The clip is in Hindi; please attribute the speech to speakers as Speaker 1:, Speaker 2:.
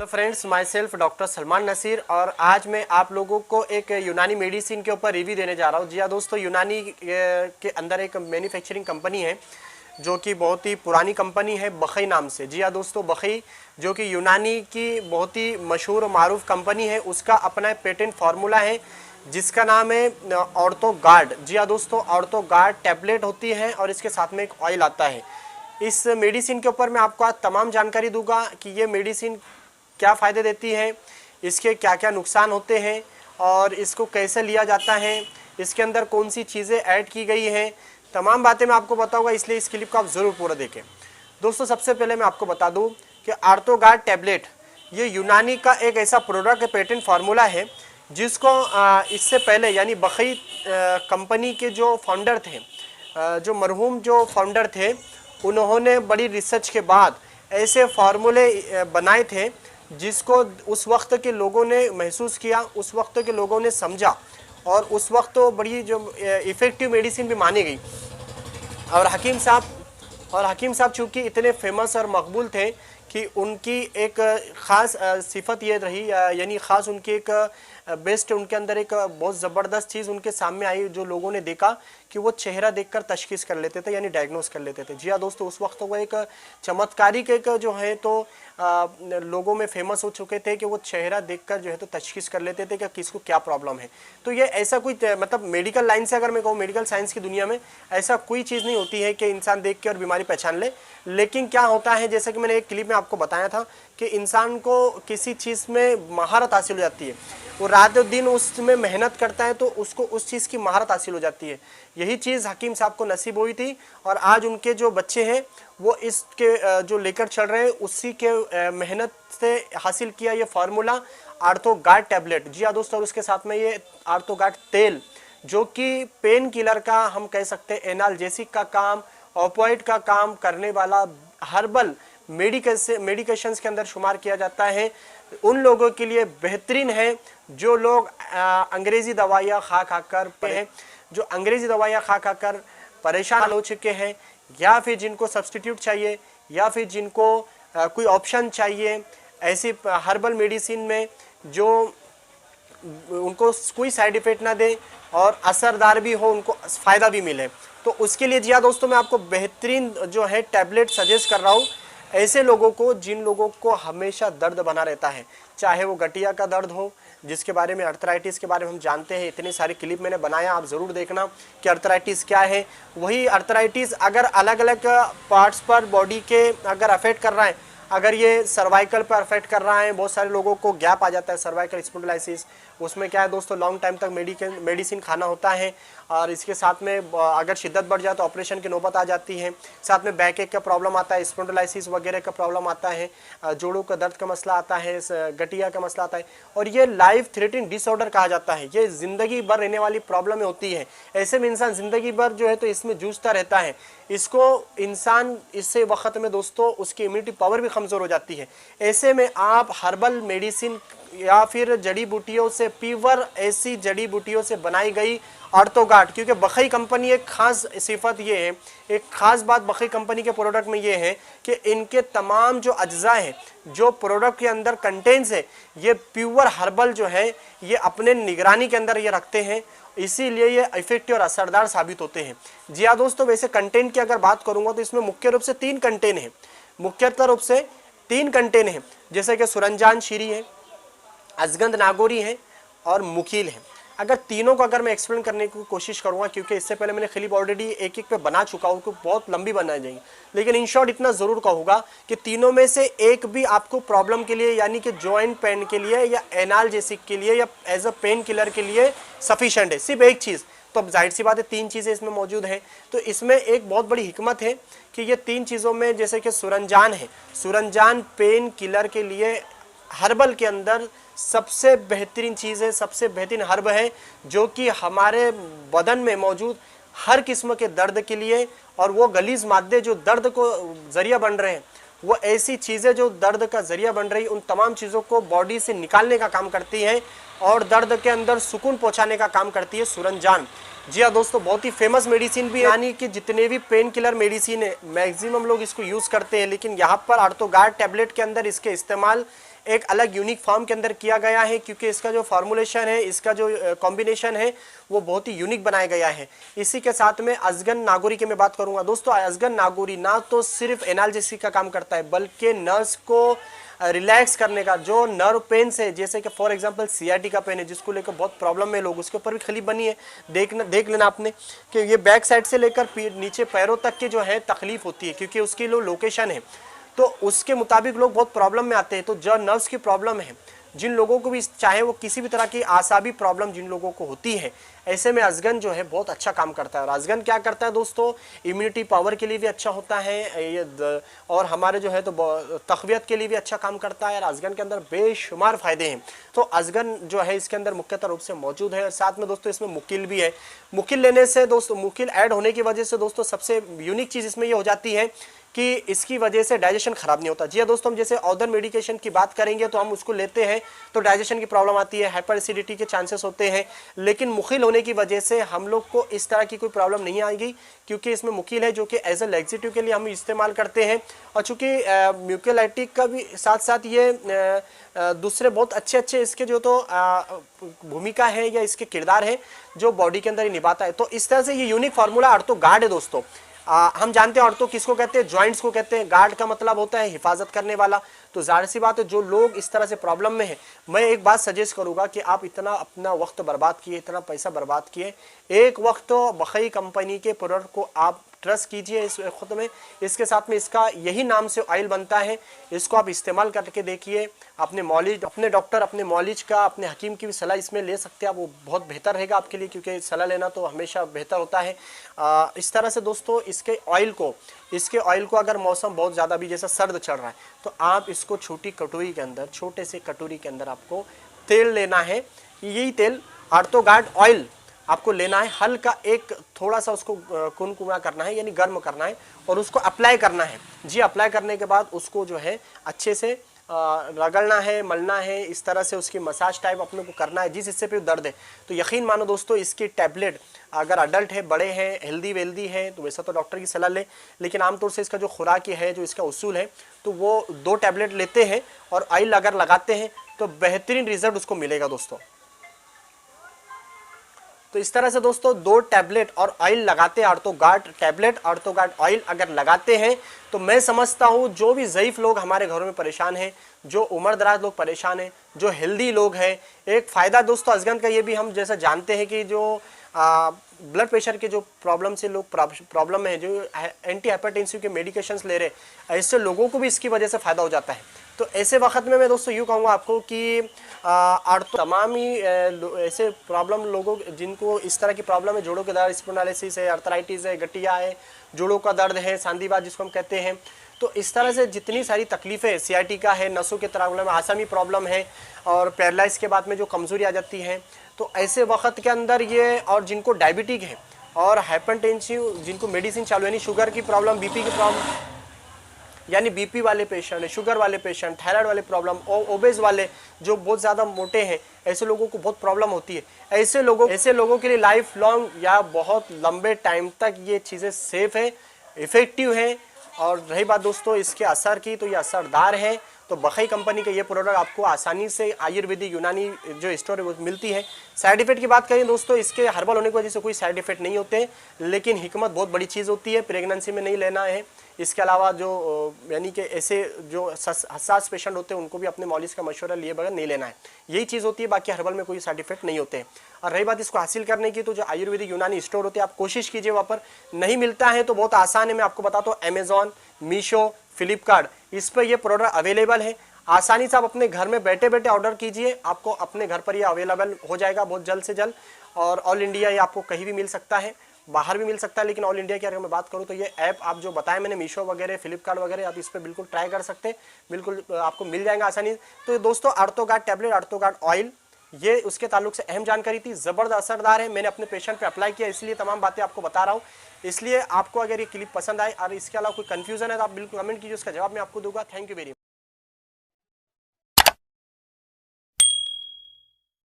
Speaker 1: Friends, myself doctor Salman Nasir और आज मैं आप लोगों को एक यूनानी मेडिसिन के ऊपर रिव्यू देने जा रहा हूँ। जी हाँ दोस्तों, यूनानी के अंदर एक मैन्युफैक्चरिंग कंपनी है जो कि बहुत ही पुरानी कंपनी है, बखई नाम से। जी हाँ दोस्तों, बखई जो कि यूनानी की बहुत ही मशहूर और मारूफ कंपनी है, उसका अपना पेटेंट फार्मूला है जिसका नाम है ऑर्थो गार्ड। जी हाँ दोस्तों, ऑर्थो गार्ड टैबलेट होती है और इसके साथ में एक ऑयल आता है। इस मेडिसिन के ऊपर मैं आपको आज तमाम जानकारी दूंगा कि ये मेडिसिन क्या फ़ायदे देती है, इसके क्या क्या नुकसान होते हैं और इसको कैसे लिया जाता है, इसके अंदर कौन सी चीज़ें ऐड की गई हैं, तमाम बातें मैं आपको बताऊंगा, इसलिए इस क्लिप को आप ज़रूर पूरा देखें। दोस्तों, सबसे पहले मैं आपको बता दूं कि ऑर्थोगार्ड टैबलेट ये यूनानी का एक ऐसा प्रोडक्ट पेटेंट फार्मूला है जिसको इससे पहले यानी बखई कंपनी के जो फाउंडर थे, जो मरहूम जो फाउंडर थे, उन्होंने बड़ी रिसर्च के बाद ऐसे फार्मूले बनाए थे जिसको उस वक्त के लोगों ने महसूस किया, उस वक्त के लोगों ने समझा और उस वक्त तो बड़ी जो इफ़ेक्टिव मेडिसिन भी मानी गई। और हकीम साहब चूँकि इतने फेमस और मकबूल थे कि उनकी एक ख़ास सिफत ये रही, यानी ख़ास उनकी एक बेस्ट उनके अंदर एक बहुत ज़बरदस्त चीज़ उनके सामने आई जो लोगों ने देखा कि वो चेहरा देखकर तशखीस कर लेते थे, यानी डायग्नोस कर लेते थे। जी हाँ दोस्तों, उस वक्त वो एक चमत्कारिक एक जो है तो लोगों में फेमस हो चुके थे कि वो चेहरा देखकर जो है तो तशखीस कर लेते थे कि किसको क्या प्रॉब्लम है। तो ये ऐसा कोई मतलब मेडिकल लाइन से अगर मैं कहूँ, मेडिकल साइंस की दुनिया में ऐसा कोई चीज़ नहीं होती है कि इंसान देख के और बीमारी पहचान ले। लेकिन क्या होता है, जैसे कि मैंने एक क्लिप में आपको बताया था कि इंसान को किसी चीज़ में महारत हासिल हो जाती है, वो रात दिन उसमें मेहनत करता है तो उसको उस चीज़ की महारत हासिल हो जाती है। यही चीज़ हकीम साहब को नसीब हुई थी और आज उनके जो बच्चे हैं वो इसके जो लेकर चल रहे हैं उसी के मेहनत से हासिल किया ये फार्मूला ऑर्थोगार्ड टैबलेट। जी हाँ दोस्तों, और उसके साथ में ये ऑर्थोगार्ड तेल जो कि पेन किलर का, हम कह सकते हैं एनाल्जेसिक का काम, ऑपोइड का काम करने वाला हर्बल मेडिकेशंस के अंदर शुमार किया जाता है। उन लोगों के लिए बेहतरीन है जो लोग अंग्रेज़ी दवाइयाँ खा खाकर हैं, जो अंग्रेज़ी दवाइयाँ खा खाकर परेशान हो चुके हैं, या फिर जिनको सब्स्टिट्यूट चाहिए, या फिर जिनको कोई ऑप्शन चाहिए ऐसी हर्बल मेडिसिन में जो उनको कोई साइड इफ़ेक्ट ना दे और असरदार भी हो, उनको फ़ायदा भी मिले। तो उसके लिए जी हाँ दोस्तों, मैं आपको बेहतरीन जो है टैबलेट सजेस्ट कर रहा हूँ ऐसे लोगों को जिन लोगों को हमेशा दर्द बना रहता है, चाहे वो गठिया का दर्द हो, जिसके बारे में अर्थराइटिस के बारे में हम जानते हैं, इतनी सारी क्लिप मैंने बनाया, आप ज़रूर देखना कि अर्थराइटिस क्या है। वही अर्थराइटिस अगर अलग अलग पार्ट्स पर बॉडी के अगर अफेक्ट कर रहा है, अगर ये सर्वाइकल पर अफेक्ट कर रहा है, बहुत सारे लोगों को गैप आ जाता है सर्वाइकल स्पॉन्डिलाइसिस, उसमें क्या है दोस्तों, लॉन्ग टाइम तक मेडिसिन खाना होता है और इसके साथ में अगर शिद्दत बढ़ जाए तो ऑपरेशन की नौबत आ जाती है। साथ में बैक एक का प्रॉब्लम आता है, स्पॉन्डिलाइसिस वगैरह का प्रॉब्लम आता है, जोड़ों का दर्द का मसला आता है, गठिया का मसला आता है और ये लाइफ थ्रेटनिंग डिसऑर्डर कहा जाता है। ये ज़िंदगी भर रहने वाली प्रॉब्लम होती है। ऐसे में इंसान ज़िंदगी भर जो है तो इसमें जूझता रहता है। इसको इंसान इससे वक्त में दोस्तों उसकी इम्यूनिटी पावर भी कमज़ोर हो जाती है। ऐसे में आप हर्बल मेडिसिन या फिर जड़ी बूटियों से, प्योर ऐसी जड़ी बूटियों से बनाई गई ऑर्थोगार्ड, क्योंकि बखई कंपनी एक ख़ास सिफत ये है, एक ख़ास बात बखई कंपनी के प्रोडक्ट में ये है कि इनके तमाम जो अज्जा हैं, जो प्रोडक्ट के अंदर कंटेंट्स है, ये प्योर हर्बल जो है ये अपने निगरानी के अंदर ये रखते हैं, इसीलिए ये इफेक्टिव और असरदार साबित होते हैं। जी हाँ दोस्तों, वैसे कंटेंट की अगर बात करूँगा तो इसमें मुख्य रूप से तीन कंटेंट हैं, मुख्यतः रूप से तीन कंटेंट हैं, जैसे कि सुरंजान शीरी है, अजगंध नागौरी है और मुकील है। अगर तीनों को अगर मैं एक्सप्लेन करने की कोशिश करूँगा, क्योंकि इससे पहले मैंने क्लिप ऑलरेडी एक एक पे बना चुका हूँ, बहुत लंबी बनाई जाएगी, लेकिन इन शॉर्ट इतना ज़रूर कहूँगा कि तीनों में से एक भी आपको प्रॉब्लम के लिए, यानी कि जॉइंट पेन के लिए या एनाल्जेसिक के लिए या एज अ पेन किलर के लिए सफिशेंट है, सिर्फ एक चीज़। तो अब जाहिर सी बात है तीन चीज़ें इसमें मौजूद हैं। तो इसमें एक बहुत बड़ी हिकमत है कि ये तीन चीज़ों में, जैसे कि सुरंजान है, सुरंजान पेन किलर के लिए हर्बल के अंदर सबसे बेहतरीन चीज़ है, सबसे बेहतरीन हर्ब है जो कि हमारे बदन में मौजूद हर किस्म के दर्द के लिए, और वो गलीज मादे जो दर्द को ज़रिया बन रहे हैं, वो ऐसी चीज़ें जो दर्द का ज़रिया बन रही, उन तमाम चीज़ों को बॉडी से निकालने का काम करती हैं और दर्द के अंदर सुकून पहुंचाने का काम करती है सुरंजान। जी हाँ दोस्तों, बहुत ही फेमस मेडिसिन भी है, यानी कि जितने भी पेन किलर मेडिसिन है मैक्सिमम लोग इसको यूज़ करते हैं, लेकिन यहाँ पर आर्थोगार्ड टैबलेट के अंदर इसके इस्तेमाल एक अलग यूनिक फॉर्म के अंदर किया गया है, क्योंकि इसका जो फार्मूलेशन है, इसका जो कॉम्बिनेशन है वो बहुत ही यूनिक बनाया गया है। इसी के साथ में अजगन नागौरी की मैं बात करूंगा दोस्तों। अजगन नागौरी ना तो सिर्फ एनाल्जेसिक का काम करता है, बल्कि नर्व्स को रिलैक्स करने का, जो नर्व पेन है, जैसे कि फॉर एग्जांपल सीआरटी का पेन है जिसको लेकर बहुत प्रॉब्लम है लोग, उसके ऊपर भी क्लिप बनी है, देख लेना आपने कि ये बैक साइड से लेकर नीचे पैरों तक के जो है तकलीफ होती है, क्योंकि उसकी लोकेशन है, तो उसके मुताबिक लोग बहुत प्रॉब्लम में आते हैं। तो जो नर्व्स की प्रॉब्लम है, जिन लोगों को भी, चाहे वो किसी भी तरह की आसाबी प्रॉब्लम जिन लोगों को होती है, ऐसे में अजगन जो है बहुत अच्छा काम करता है। और अजगन क्या करता है दोस्तों, इम्यूनिटी पावर के लिए भी अच्छा होता है ये, और हमारे जो है तो तक़वियत के लिए भी अच्छा काम करता है। और अजगन के अंदर बेशुमार फ़ायदे हैं। तो अजगन जो है इसके अंदर मुख्यतः रूप से मौजूद है। और साथ में दोस्तों इसमें मुकिल भी है। मुकिल लेने से दोस्तों, मुकिल ऐड होने की वजह से दोस्तों सबसे यूनिक चीज़ इसमें ये हो जाती है कि इसकी वजह से डाइजेशन खराब नहीं होता। जी हाँ दोस्तों, हम जैसे अदर मेडिकेशन की बात करेंगे तो हम उसको लेते हैं तो डाइजेशन की प्रॉब्लम आती है, हाइपर एसिडिटी के चांसेस होते हैं, लेकिन मुखिल होने की वजह से हम लोग को इस तरह की कोई प्रॉब्लम नहीं आएगी, क्योंकि इसमें मुखिल है जो कि एज ए लैक्सेटिव के लिए हम इस्तेमाल करते हैं। और चूँकि म्यूकोलाइटिक का भी साथ साथ ये दूसरे बहुत अच्छे इसके जो तो भूमिका है या इसके किरदार है जो बॉडी के अंदर ही निभाता है। तो इस तरह से ये यूनिक फार्मूला आर्थोगार्ड है दोस्तों। हम जानते हैं ऑर्थो किसको कहते हैं, जॉइंट्स को कहते हैं। गार्ड का मतलब होता है हिफाजत करने वाला। तो जाहिर सी बात है जो लोग इस तरह से प्रॉब्लम में हैं, मैं एक बात सजेस्ट करूंगा कि आप इतना अपना वक्त बर्बाद किए, इतना पैसा बर्बाद किए, एक वक्त तो बखई कंपनी के प्रोडक्ट को आप ट्रस्ट कीजिए इस वक्त में। इसके साथ में इसका यही नाम से ऑयल बनता है, इसको आप इस्तेमाल करके देखिए। अपने मौलिज, अपने डॉक्टर, अपने मौलिज का, अपने हकीम की भी सलाह इसमें ले सकते हैं आप, वो बहुत बेहतर रहेगा आपके लिए, क्योंकि सलाह लेना तो हमेशा बेहतर होता है। इस तरह से दोस्तों इसके ऑयल को अगर मौसम बहुत ज़्यादा भी जैसा सर्द चल रहा है तो आप इसको छोटी कटोरी के अंदर, छोटे से कटोरी के अंदर आपको तेल लेना है। यही तेल आर्थोगार्ड ऑयल आपको लेना है, हल्का एक थोड़ा सा उसको कुनकुना करना है, यानी गर्म करना है, और उसको अप्लाई करना है। जी, अप्लाई करने के बाद उसको जो है अच्छे से रगड़ना है, मलना है, इस तरह से उसकी मसाज टाइप अपने को करना है जिस हिस्से पे दर्द है। तो यकीन मानो दोस्तों, इसकी टैबलेट अगर अडल्ट है, बड़े हैं, हेल्दी वेल्दी है, तो वैसा तो डॉक्टर की सलाह ले, लेकिन आमतौर से इसका जो खुराक है, जो इसका उसूल है, तो वो 2 टैबलेट लेते हैं और ऑयल अगर लगाते हैं तो बेहतरीन रिजल्ट उसको मिलेगा दोस्तों। तो इस तरह से दोस्तों 2 टैबलेट और ऑयल लगाते हैं, आर्थोगार्ड टैबलेट, आर्थोगार्ड ऑयल अगर लगाते हैं तो मैं समझता हूँ जो भी ज़ईफ़ लोग हमारे घरों में परेशान हैं, जो उम्र दराज लोग परेशान हैं, जो हेल्दी लोग हैं, एक फ़ायदा दोस्तों अजगन का ये भी हम जैसा जानते हैं कि जो ब्लड प्रेशर के जो प्रॉब्लम से लोग प्रॉब्लम में है, जो एंटी हाइपरटेंसिव के मेडिकेशंस ले रहे, ऐसे लोगों को भी इसकी वजह से फ़ायदा हो जाता है। तो ऐसे वक्त में मैं दोस्तों यूँ कहूँगा आपको कि तमाम ही ऐसे प्रॉब्लम लोगों जिनको इस तरह की प्रॉब्लम है, जोड़ों के दर्द, स्पोंडालिसिस है, अर्थराइटिस है, गठिया है, जोड़ों का दर्द है, सांधीवात जिसको हम कहते हैं, तो इस तरह से जितनी सारी तकलीफ़ें, सियाटिका है, नसों के प्रॉब्लम, आसामी प्रॉब्लम है, और पैरालाइज के बाद में जो कमज़ोरी आ जाती है, तो ऐसे वक्त के अंदर ये, और जिनको डायबिटिक है और हाइपरटेंसिव, जिनको मेडिसिन चालू यानी शुगर की प्रॉब्लम, बीपी की प्रॉब्लम, यानी बीपी वाले पेशेंट, शुगर वाले पेशेंट, थायराइड वाले प्रॉब्लम, ओबेज वाले जो बहुत ज़्यादा मोटे हैं, ऐसे लोगों को बहुत प्रॉब्लम होती है। ऐसे लोगों के लिए लाइफ लॉन्ग या बहुत लंबे टाइम तक ये चीज़ें सेफ है, इफ़ेक्टिव हैं। और रही बात दोस्तों इसके असर की, तो ये असरदार है। तो बखई कंपनी का ये प्रोडक्ट आपको आसानी से आयुर्वेदिक यूनानी जो स्टोर है वो मिलती है। साइड इफेक्ट की बात करें दोस्तों, इसके हर्बल होने की वजह से कोई साइड इफेक्ट नहीं होते, लेकिन हिकमत बहुत बड़ी चीज़ होती है, प्रेगनेंसी में नहीं लेना है। इसके अलावा जो यानी कि ऐसे जो हसास पेशेंट होते हैं उनको भी अपने मौलिज का मशवरा लिए बगैर नहीं लेना है, यही चीज़ होती है। बाकी हर्बल में कोई साइड इफेक्ट नहीं होते हैं। और रही बात इसको हासिल करने की, तो जो आयुर्वेदिक यूनानी स्टोर होते हैं आप कोशिश कीजिए वहाँ पर, नहीं मिलता है तो बहुत आसान है, मैं आपको बताता हूँ, अमेजॉन, मीशो, फ्लिपकार्ट, इस पर यह प्रोडक्ट अवेलेबल है। आसानी से आप अपने घर में बैठे बैठे ऑर्डर कीजिए, आपको अपने घर पर ये अवेलेबल हो जाएगा बहुत जल्द से जल्द। और ऑल इंडिया ये आपको कहीं भी मिल सकता है, बाहर भी मिल सकता है, लेकिन ऑल इंडिया की अगर मैं बात करूं तो ये ऐप आप जो बताएं मैंने, मीशो वगैरह, फ्लिपकार्ट वगैरह, आप इस पर बिल्कुल ट्राई कर सकते हैं, बिल्कुल आपको मिल जाएगा आसानी। तो दोस्तों आर्थोगार्ड टैबलेट, आर्थोगार्ड ऑयल, ये उसके ताल्लुक से अहम जानकारी थी, ज़बरदस्त असरदार है। मैंने अपने पेशेंट पे अप्लाई किया, इसलिए तमाम बातें आपको बता रहा हूँ। इसलिए आपको अगर ये क्लिप पसंद आए और इसके अलावा कोई कन्फ्यूजन है तो आप बिल्कुल कमेंट कीजिए, उसका जवाब मैं आपको दूंगा। Thank you very much.